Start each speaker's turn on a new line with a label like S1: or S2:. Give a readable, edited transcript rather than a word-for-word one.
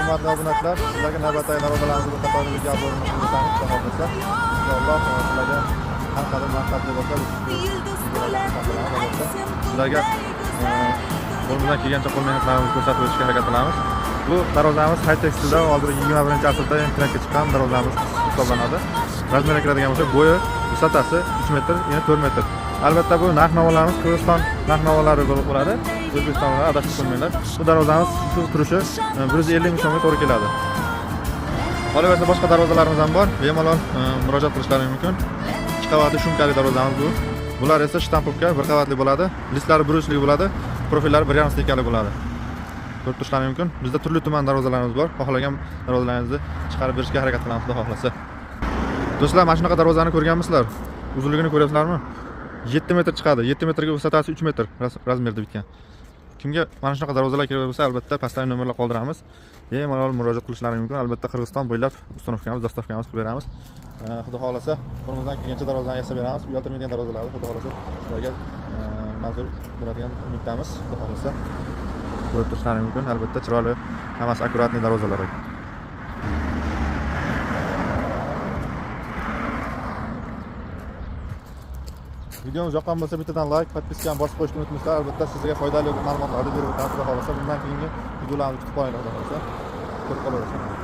S1: hurmatli obunachilar, sizlarga navbatdagi darvozalarimizni qatorida video obro'ini ko'rsatamiz. Xudo xohlasa, inshaalloh sizlarga qanaqadir manfaatli bo'lsa, sizlarga qo'limizdan kelgancha qo'l mehnatlarimizni ko'rsatib o'tishga harakat qilamiz. Bu darvozamiz High-Textilda hozir 21-asrda internetga chiqqan darvozamiz hisoblanadi. Razmerga kiradigan bo'lsa, bo'yi, vusatasi 3 metr, yana 4 metr. Albatta bu narx-navolarimiz Qirg'iziston narx-navolari bo'ladi. O'zbekistonda adashib qo'ymanglar. Bu darvozamiz shu turishi 150 ming so'mga to'g'ri keladi. Qolaversa boshqa darvozalarimiz ham bor. Bemalol murojaat qilishlaringiz mumkin. 2 qavatli shumkali darvozamiz bu. Bular esa shtampovka 1 qavatli bo'ladi. Listlari brusli bo'ladi. Profillari 1,5 stekali bo'ladi. Ko'rib turishlaringiz mumkin. Bizda turli-tuman darvozalarimiz bor. Xohlagan darvozalaringizni chiqarib berishga harakat qilamiz, xudo xohlasa. Do'stlar, mana shunaqa darvozani ko'rganmisizlar? Uzunligini ko'ryapsizlarmi? 7 metr chiqadi. 7 metrga vusatasi 3 metr razmerda bitgan. Kimga mana shunaqa darvozalar kerak bo'lsa, albatta pastda nomerlar qoldiramiz. Bemalol murojaat qilishlaringiz mumkin. Albatta Qirg'iziston bo'ylab uстановкamiz, dostavkamiz qilib beramiz. Xudo xohlasa, qo'limizdan kelgancha darvozani yasab beramiz. Uyaltirmaydigan darvozalarni xudo xohlasa sizlarga manzur bo'ladigan umiddamiz. Xudo xohlasa ko'rib turishlaringiz mumkin. Albatta chiroyli, hammasi akkuratniy darvozalar. Videomiz yoqqan bo'lsa bittadan like, podpiskani bosib qo'yishni unutmanglar. Albatta sizga foydali ma'lumotlarni berib o'tamiz. Xudo xohlasa bundan keyingi videolarni kutib qoling, xudo xohlasa. Ko'p qolaversin.